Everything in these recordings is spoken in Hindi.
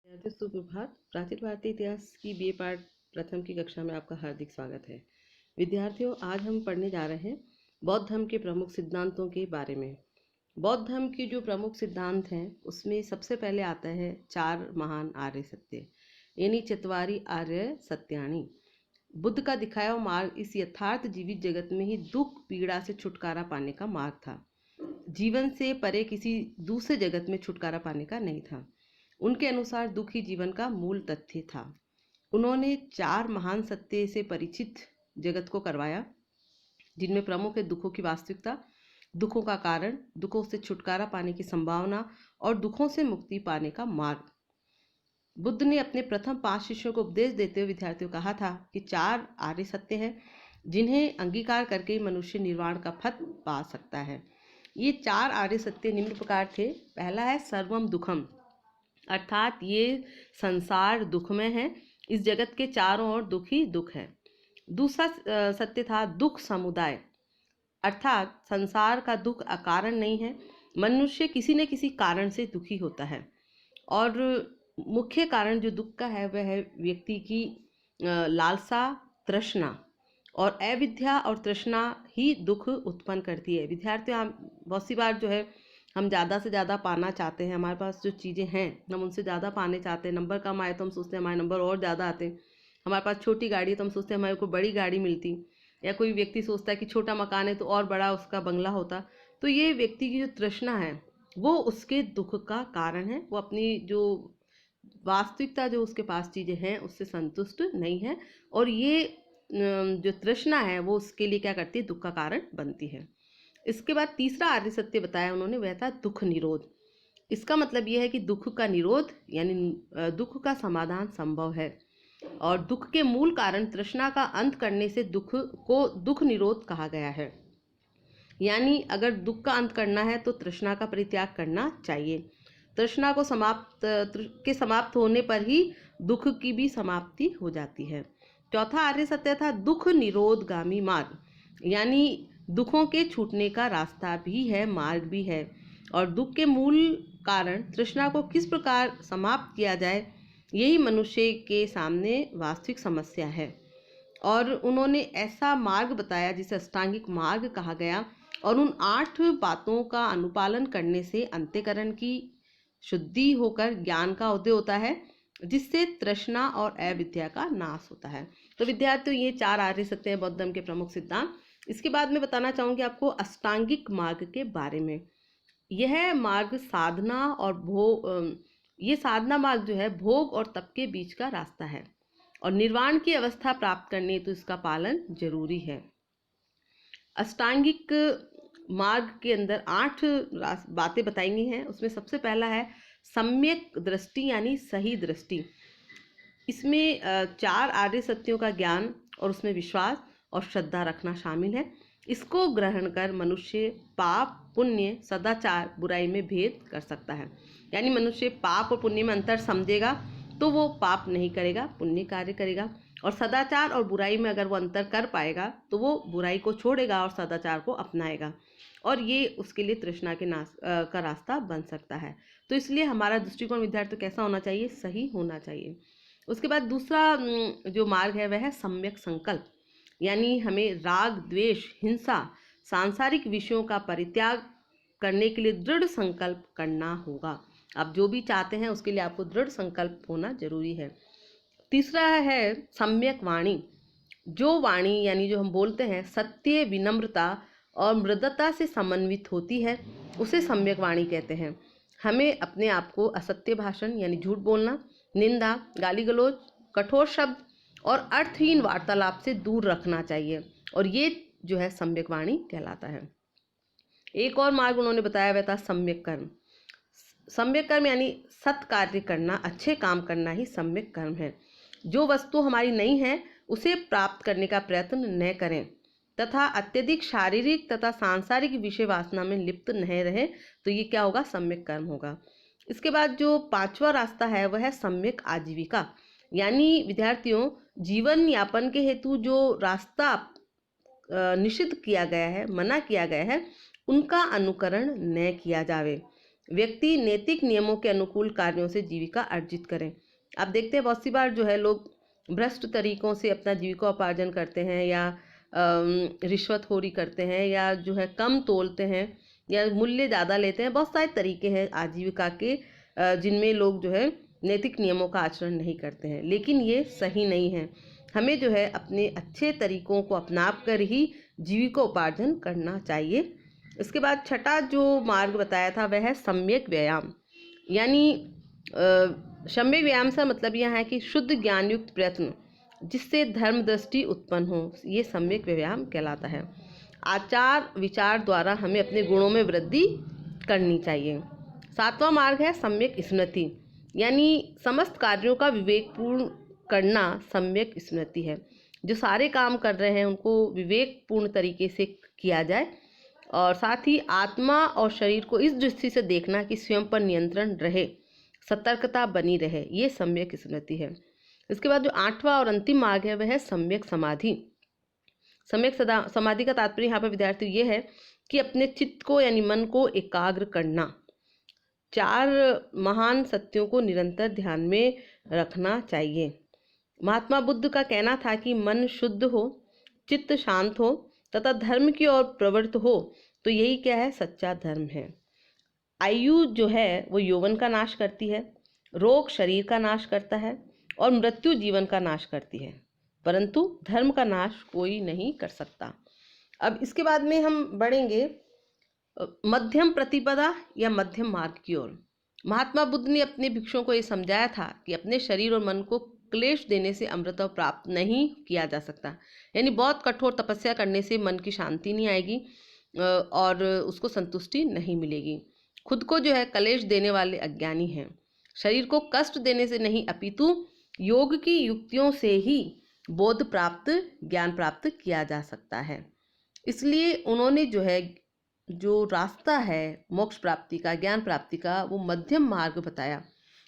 विद्यार्थी सुप्रभात। प्राचीन भारतीय इतिहास की बीए पार्ट प्रथम की कक्षा में आपका हार्दिक स्वागत है। विद्यार्थियों, आज हम पढ़ने जा रहे हैं बौद्ध धर्म के प्रमुख सिद्धांतों के बारे में। बौद्ध धर्म की जो प्रमुख सिद्धांत हैं उसमें सबसे पहले आता है 4 महान आर्य सत्य, यानी चत्वारि आर्य सत्यानि। बुद्ध का दिखाया हुआ मार्ग इस यथार्थ जीवित जगत में ही दुख पीड़ा से छुटकारा पाने का मार्ग था। जीवन से परे किसी दूसरे जगत में छुटकारा पाने का नहीं था। उनके अनुसार दुख ही जीवन का मूल तथ्य था। उन्होंने 4 महान सत्य से परिचित जगत को करवाया, जिनमें प्रमुख है दुखों की वास्तविकता, दुखों का कारण, दुखों से छुटकारा पाने की संभावना और दुखों से मुक्ति पाने का मार्ग। बुद्ध ने अपने प्रथम 5 शिष्यों को उपदेश देते हुए विद्यार्थियों को कहा था कि 4 आर्य सत्य हैं जिन्हें अंगीकार करके ही मनुष्य निर्वाण का फल पा सकता है। ये 4 आर्य सत्य निम्न प्रकार थे। पहला है सर्वम दुखम, अर्थात ये संसार दुखमय है, इस जगत के चारों ओर दुख ही दुख है। दूसरा सत्य था दुख समुदाय, अर्थात संसार का दुख अकारण नहीं है, मनुष्य किसी न किसी कारण से दुखी होता है और मुख्य कारण जो दुख का है वह है व्यक्ति की लालसा, तृष्णा, और अविद्या और तृष्णा ही दुख उत्पन्न करती है। विद्यार्थियों, बहुत सी बार जो है हम ज़्यादा से ज़्यादा पाना चाहते हैं, हमारे पास जो चीज़ें हैं हम उनसे ज़्यादा पाने चाहते हैं। नंबर कम आए तो हम सोचते हैं हमारे नंबर और ज़्यादा आते। हमारे पास छोटी गाड़ी है तो हम सोचते हैं हमारे को बड़ी गाड़ी मिलती, या कोई व्यक्ति सोचता है कि छोटा मकान है तो और बड़ा उसका बंगला होता। तो ये व्यक्ति की जो तृष्णा है वो उसके दुख का कारण है। वो अपनी जो वास्तविकता जो उसके पास चीज़ें हैं उससे संतुष्ट नहीं है, और ये जो तृष्णा है वो उसके लिए क्या करती है, दुख का कारण बनती है। इसके बाद तीसरा आर्य सत्य बताया उन्होंने, वह था दुख निरोध। इसका मतलब यह है कि दुख का निरोध यानी दुख का समाधान संभव है, और दुख के मूल कारण तृष्णा का अंत करने से दुख को दुख निरोध कहा गया है। यानी अगर दुख का अंत करना है तो तृष्णा का परित्याग करना चाहिए। तृष्णा को समाप्त होने पर ही दुख की भी समाप्ति हो जाती है। चौथा आर्य सत्य था दुख निरोधगामी मार्ग, यानी दुखों के छूटने का रास्ता भी है, मार्ग भी है, और दुख के मूल कारण तृष्णा को किस प्रकार समाप्त किया जाए यही मनुष्य के सामने वास्तविक समस्या है। और उन्होंने ऐसा मार्ग बताया जिसे अष्टांगिक मार्ग कहा गया, और उन 8 बातों का अनुपालन करने से अंतःकरण की शुद्धि होकर ज्ञान का उदय होता है, जिससे तृष्णा और अविद्या का नाश होता है। तो विद्यार्थियों, ये 4 आर्य सत्य हैं बौद्ध धर्म के प्रमुख सिद्धांत। इसके बाद मैं बताना चाहूँगी आपको अष्टांगिक मार्ग के बारे में। यह मार्ग साधना और ये साधना मार्ग जो है भोग और तप के बीच का रास्ता है, और निर्वाण की अवस्था प्राप्त करने तो इसका पालन जरूरी है। अष्टांगिक मार्ग के अंदर 8 बातें बताई गई हैं। उसमें सबसे पहला है सम्यक दृष्टि, यानी सही दृष्टि। इसमें 4 आर्य सत्यों का ज्ञान और उसमें विश्वास और श्रद्धा रखना शामिल है। इसको ग्रहण कर मनुष्य पाप, पुण्य, सदाचार, बुराई में भेद कर सकता है। यानी मनुष्य पाप और पुण्य में अंतर समझेगा तो वो पाप नहीं करेगा, पुण्य कार्य करेगा, और सदाचार और बुराई में अगर वो अंतर कर पाएगा तो वो बुराई को छोड़ेगा और सदाचार को अपनाएगा, और ये उसके लिए तृष्णा के नाश का रास्ता बन सकता है। तो इसलिए हमारा दृष्टिकोण विद्यार्थी कैसा होना चाहिए, सही होना चाहिए। उसके बाद दूसरा जो मार्ग है वह है सम्यक संकल्प, यानी हमें राग, द्वेष, हिंसा, सांसारिक विषयों का परित्याग करने के लिए दृढ़ संकल्प करना होगा। आप जो भी चाहते हैं उसके लिए आपको दृढ़ संकल्प होना जरूरी है। तीसरा है सम्यक वाणी। जो वाणी यानी जो हम बोलते हैं सत्य, विनम्रता और मृदुता से समन्वित होती है उसे सम्यक वाणी कहते हैं। हमें अपने आप को असत्य भाषण यानी झूठ बोलना, निंदा, गाली गलौज, कठोर शब्द और अर्थहीन वार्तालाप से दूर रखना चाहिए, और ये जो है सम्यक वाणी कहलाता है। एक और मार्ग उन्होंने बताया हुआ था सम्यक कर्म। सम्यक कर्म यानी सत् कार्य करना, अच्छे काम करना ही सम्यक कर्म है। जो वस्तु हमारी नहीं है उसे प्राप्त करने का प्रयत्न न करें तथा अत्यधिक शारीरिक तथा सांसारिक विषय वासना में लिप्त न रहे, तो ये क्या होगा, सम्यक कर्म होगा। इसके बाद जो 5वां रास्ता है वह है सम्यक आजीविका, यानी विद्यार्थियों जीवन यापन के हेतु जो रास्ता निषिद्ध किया गया है, मना किया गया है, उनका अनुकरण न किया जावे। व्यक्ति नैतिक नियमों के अनुकूल कार्यों से जीविका अर्जित करें। आप देखते हैं बहुत सी बार जो है लोग भ्रष्ट तरीकों से अपना जीविकोपार्जन करते हैं, या रिश्वतखोरी करते हैं, या जो है कम तोलते हैं, या मूल्य ज़्यादा लेते हैं। बहुत सारे तरीके हैं आजीविका के जिनमें लोग जो है नैतिक नियमों का आचरण नहीं करते हैं, लेकिन ये सही नहीं है। हमें जो है अपने अच्छे तरीकों को अपना कर ही जीविकोपार्जन करना चाहिए। इसके बाद छठा जो मार्ग बताया था वह है सम्यक व्यायाम। यानी सम्यक व्यायाम से मतलब यह है कि शुद्ध ज्ञान युक्त प्रयत्न जिससे धर्म दृष्टि उत्पन्न हो, ये सम्यक व्यायाम कहलाता है। आचार विचार द्वारा हमें अपने गुणों में वृद्धि करनी चाहिए। सातवां मार्ग है सम्यक स्मृति, यानी समस्त कार्यों का विवेकपूर्ण करना सम्यक स्मृति है। जो सारे काम कर रहे हैं उनको विवेकपूर्ण तरीके से किया जाए, और साथ ही आत्मा और शरीर को इस दृष्टि से देखना कि स्वयं पर नियंत्रण रहे, सतर्कता बनी रहे, ये सम्यक स्मृति है। इसके बाद जो आठवां और अंतिम मार्ग है वह है सम्यक समाधि। सम्यक समाधि का तात्पर्य यहाँ पर विद्यार्थी ये है कि अपने चित्त को यानी मन को एकाग्र करना, चार महान सत्यों को निरंतर ध्यान में रखना चाहिए। महात्मा बुद्ध का कहना था कि मन शुद्ध हो, चित्त शांत हो तथा धर्म की ओर प्रवृत्त हो तो यही क्या है, सच्चा धर्म है। आयु जो है वो यौवन का नाश करती है, रोग शरीर का नाश करता है और मृत्यु जीवन का नाश करती है, परंतु धर्म का नाश कोई नहीं कर सकता। अब इसके बाद में हम बढ़ेंगे मध्यम प्रतिपदा या मध्यम मार्ग की ओर। महात्मा बुद्ध ने अपने भिक्षुओं को ये समझाया था कि अपने शरीर और मन को क्लेश देने से अमृत प्राप्त नहीं किया जा सकता। यानी बहुत कठोर तपस्या करने से मन की शांति नहीं आएगी और उसको संतुष्टि नहीं मिलेगी। खुद को जो है क्लेश देने वाले अज्ञानी हैं। शरीर को कष्ट देने से नहीं अपितु योग की युक्तियों से ही बोध प्राप्त, ज्ञान प्राप्त किया जा सकता है। इसलिए उन्होंने जो है जो रास्ता है मोक्ष प्राप्ति का, ज्ञान प्राप्ति का, वो मध्यम मार्ग बताया।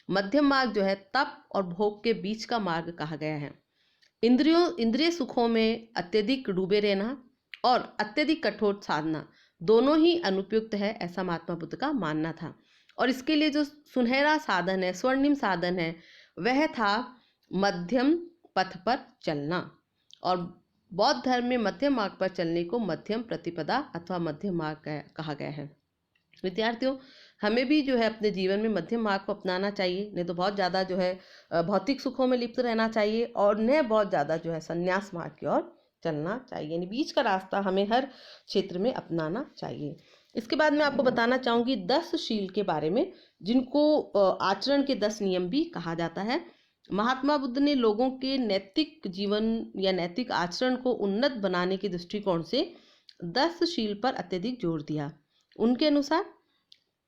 मध्यम मार्ग जो है तप और भोग के बीच का मार्ग कहा गया है। इंद्रिय सुखों में अत्यधिक डूबे रहना और अत्यधिक कठोर साधना दोनों ही अनुपयुक्त है, ऐसा महात्मा बुद्ध का मानना था। और इसके लिए जो सुनहरा साधन है, स्वर्णिम साधन है, वह था मध्यम पथ पर चलना। और बौद्ध धर्म में मध्यम मार्ग पर चलने को मध्यम प्रतिपदा अथवा मध्यम मार्ग कहा गया है। विद्यार्थियों, हमें भी जो है अपने जीवन में मध्यम मार्ग को अपनाना चाहिए, नहीं तो बहुत ज़्यादा जो है भौतिक सुखों में लिप्त रहना चाहिए और न बहुत ज़्यादा जो है संन्यास मार्ग की ओर चलना चाहिए। यानी बीच का रास्ता हमें हर क्षेत्र में अपनाना चाहिए। इसके बाद मैं आपको बताना चाहूँगी 10 शील के बारे में, जिनको आचरण के 10 नियम भी कहा जाता है। महात्मा बुद्ध ने लोगों के नैतिक जीवन या नैतिक आचरण को उन्नत बनाने के दृष्टिकोण से 10 शील पर अत्यधिक जोर दिया। उनके अनुसार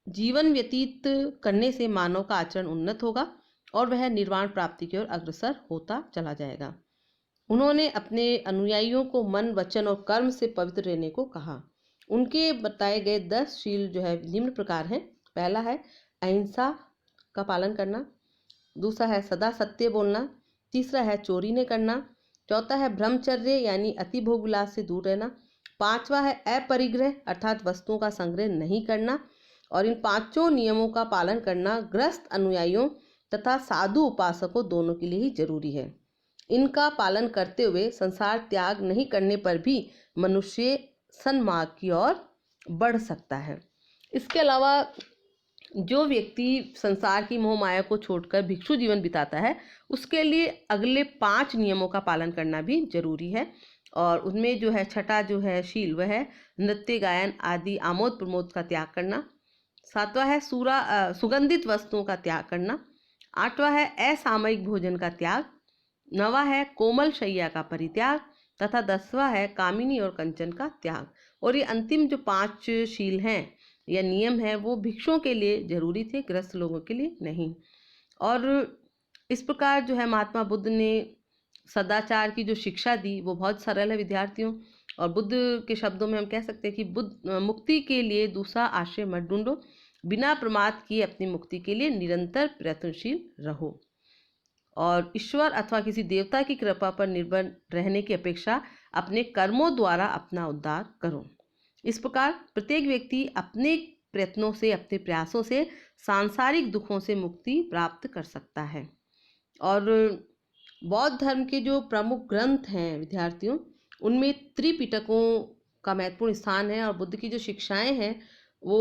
जीवन व्यतीत करने से मानव का आचरण उन्नत होगा और वह निर्वाण प्राप्ति की ओर अग्रसर होता चला जाएगा। उन्होंने अपने अनुयायियों को मन, वचन और कर्म से पवित्र रहने को कहा। उनके बताए गए 10 शील जो है निम्न प्रकार हैं। पहला है अहिंसा का पालन करना, दूसरा है सदा सत्य बोलना, तीसरा है चोरी न करना, चौथा है ब्रह्मचर्य यानी अति भोग विलास से दूर रहना, पांचवा है अपरिग्रह अर्थात वस्तुओं का संग्रह नहीं करना। और इन पांचों नियमों का पालन करना गृहस्थ अनुयायियों तथा साधु उपासकों दोनों के लिए ही जरूरी है। इनका पालन करते हुए संसार त्याग नहीं करने पर भी मनुष्य सन्मार्ग की ओर बढ़ सकता है। इसके अलावा जो व्यक्ति संसार की मोह माया को छोड़कर भिक्षु जीवन बिताता है उसके लिए अगले 5 नियमों का पालन करना भी जरूरी है। और उनमें जो है छठा जो है शील वह है नृत्य गायन आदि आमोद प्रमोद का त्याग करना, सातवां है सुगंधित वस्तुओं का त्याग करना, आठवां है असामयिक भोजन का त्याग, नवा है कोमल शैया का परित्याग तथा 10वां है कामिनी और कंचन का त्याग। और ये अंतिम जो 5 शील हैं या नियम है वो भिक्षुओं के लिए जरूरी थे, गृहस्थ लोगों के लिए नहीं। और इस प्रकार जो है महात्मा बुद्ध ने सदाचार की जो शिक्षा दी वो बहुत सरल है विद्यार्थियों। और बुद्ध के शब्दों में हम कह सकते हैं कि बुद्ध मुक्ति के लिए दूसरा आश्रय मत ढूंढो, बिना प्रमाद किए अपनी मुक्ति के लिए निरंतर प्रयत्नशील रहो और ईश्वर अथवा किसी देवता की कृपा पर निर्भर रहने की अपेक्षा अपने कर्मों द्वारा अपना उद्धार करो। इस प्रकार प्रत्येक व्यक्ति अपने प्रयत्नों से, अपने प्रयासों से सांसारिक दुखों से मुक्ति प्राप्त कर सकता है। और बौद्ध धर्म के जो प्रमुख ग्रंथ हैं विद्यार्थियों, उनमें त्रिपिटकों का महत्वपूर्ण स्थान है और बुद्ध की जो शिक्षाएं हैं वो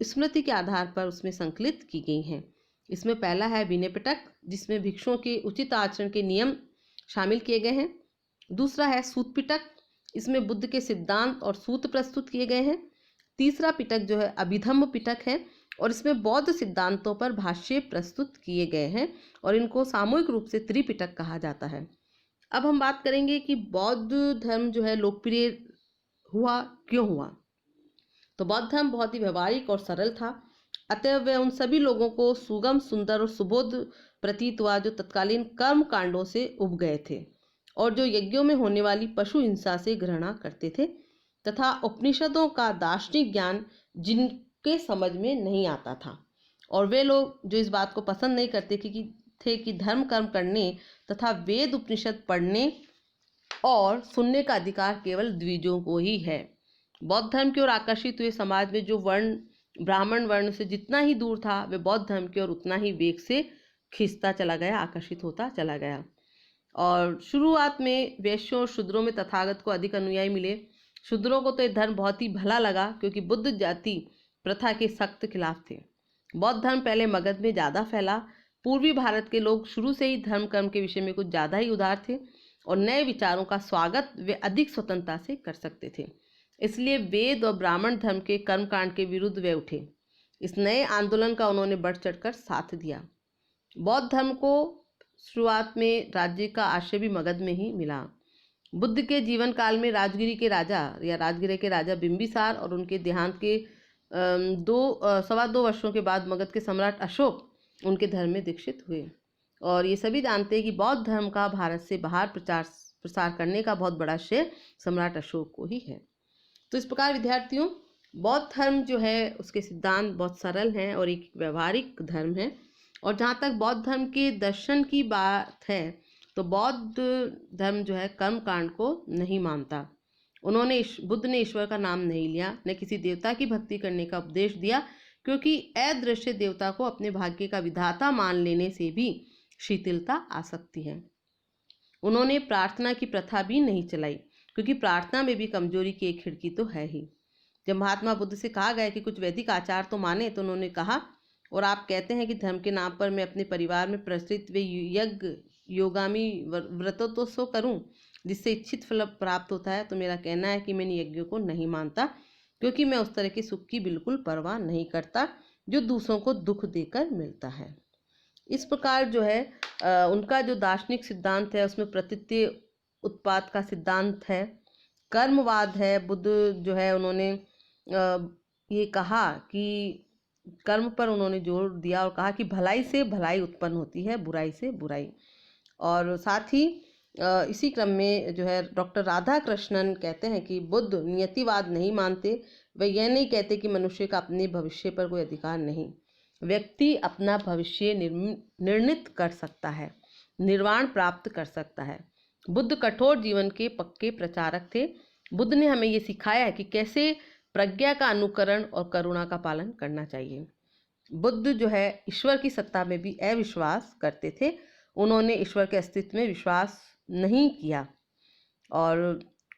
स्मृति के आधार पर उसमें संकलित की गई हैं। इसमें पहला है विनय पिटक, जिसमें भिक्षुओं के उचित आचरण के नियम शामिल किए गए हैं। दूसरा है सूत पिटक, इसमें बुद्ध के सिद्धांत और सूत्र प्रस्तुत किए गए हैं। तीसरा पिटक जो है अभिधम्म पिटक है और इसमें बौद्ध सिद्धांतों पर भाष्य प्रस्तुत किए गए हैं और इनको सामूहिक रूप से त्रिपिटक कहा जाता है। अब हम बात करेंगे कि बौद्ध धर्म जो है लोकप्रिय हुआ क्यों हुआ। तो बौद्ध धर्म बहुत ही व्यवहारिक और सरल था, अतः वह उन सभी लोगों को सुगम, सुंदर और सुबोध प्रतीत हुआ जो तत्कालीन कर्म कांडों से उब गए थे और जो यज्ञों में होने वाली पशु हिंसा से घृणा करते थे तथा उपनिषदों का दार्शनिक ज्ञान जिनके समझ में नहीं आता था। और वे लोग जो इस बात को पसंद नहीं करते थे कि धर्म कर्म करने तथा वेद उपनिषद पढ़ने और सुनने का अधिकार केवल द्विजों को ही है। बौद्ध धर्म की ओर आकर्षित हुए समाज में जो वर्ण ब्राह्मण वर्ण से जितना ही दूर था, वे बौद्ध धर्म की ओर उतना ही वेग से खिंचता चला गया, आकर्षित होता चला गया। और शुरुआत में वैश्यों और शूद्रों में तथागत को अधिक अनुयायी मिले। शूद्रों को तो यह धर्म बहुत ही भला लगा क्योंकि बुद्ध जाति प्रथा के सख्त खिलाफ थे। बौद्ध धर्म पहले मगध में ज़्यादा फैला। पूर्वी भारत के लोग शुरू से ही धर्म कर्म के विषय में कुछ ज़्यादा ही उदार थे और नए विचारों का स्वागत वे अधिक स्वतंत्रता से कर सकते थे। इसलिए वेद और ब्राह्मण धर्म के कर्मकांड के विरुद्ध वे उठे। इस नए आंदोलन का उन्होंने बढ़ चढ़कर साथ दिया। बौद्ध धर्म को शुरुआत में राज्य का आश्रय भी मगध में ही मिला। बुद्ध के जीवन काल में राजगिर के राजा बिंबिसार और उनके देहांत के 2.25 वर्षों के बाद मगध के सम्राट अशोक उनके धर्म में दीक्षित हुए। और ये सभी जानते हैं कि बौद्ध धर्म का भारत से बाहर प्रसार करने का बहुत बड़ा श्रेय सम्राट अशोक को ही है। तो इस प्रकार विद्यार्थियों, बौद्ध धर्म जो है उसके सिद्धांत बहुत सरल हैं और एक व्यवहारिक धर्म है। और जहाँ तक बौद्ध धर्म के दर्शन की बात है तो बौद्ध धर्म जो है कर्म कांड को नहीं मानता। बुद्ध ने ईश्वर का नाम नहीं लिया, न किसी देवता की भक्ति करने का उपदेश दिया, क्योंकि अदृश्य देवता को अपने भाग्य का विधाता मान लेने से भी शिथिलता आ सकती है। उन्होंने प्रार्थना की प्रथा भी नहीं चलाई, क्योंकि प्रार्थना में भी कमजोरी की एक खिड़की तो है ही। जब महात्मा बुद्ध से कहा गया कि कुछ वैदिक आचार तो माने, तो उन्होंने कहा, और आप कहते हैं कि धर्म के नाम पर मैं अपने परिवार में प्रचलित वे यज्ञ योगामी व्रतों तो सो करूं जिससे इच्छित फल प्राप्त होता है, तो मेरा कहना है कि मैं इन यज्ञों को नहीं मानता, क्योंकि मैं उस तरह के सुख की बिल्कुल परवाह नहीं करता जो दूसरों को दुख देकर मिलता है। इस प्रकार जो है उनका जो दार्शनिक सिद्धांत है उसमें प्रतीत्य उत्पाद का सिद्धांत है, कर्मवाद है। बुद्ध जो है उन्होंने ये कहा कि कर्म पर उन्होंने जोर दिया और कहा कि भलाई से भलाई उत्पन्न होती है, बुराई से बुराई। और साथ ही इसी क्रम में जो है डॉक्टर राधा कृष्णन कहते हैं कि बुद्ध नियतिवाद नहीं मानते। वे यह नहीं कहते कि मनुष्य का अपने भविष्य पर कोई अधिकार नहीं, व्यक्ति अपना भविष्य निर्णित कर सकता है, निर्वाण प्राप्त कर सकता है। बुद्ध कठोर जीवन के पक्के प्रचारक थे। बुद्ध ने हमें ये सिखाया है कि कैसे प्रज्ञा का अनुकरण और करुणा का पालन करना चाहिए। बुद्ध जो है ईश्वर की सत्ता में भी अविश्वास करते थे। उन्होंने ईश्वर के अस्तित्व में विश्वास नहीं किया और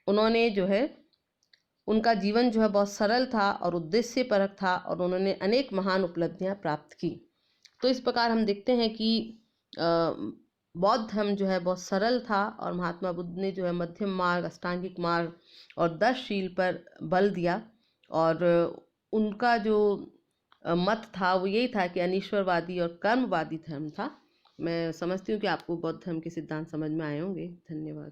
उन्होंने जो है उनका जीवन जो है बहुत सरल था और उद्देश्यपरक था और उन्होंने अनेक महान उपलब्धियां प्राप्त की। तो इस प्रकार हम देखते हैं कि बौद्ध धर्म जो है बहुत सरल था और महात्मा बुद्ध ने जो है मध्यम मार्ग, अष्टांगिक मार्ग और 10 शील पर बल दिया। और उनका जो मत था वो यही था कि अनीश्वरवादी और कर्मवादी धर्म था। मैं समझती हूँ कि आपको बौद्ध धर्म के सिद्धांत समझ में आए होंगे। धन्यवाद।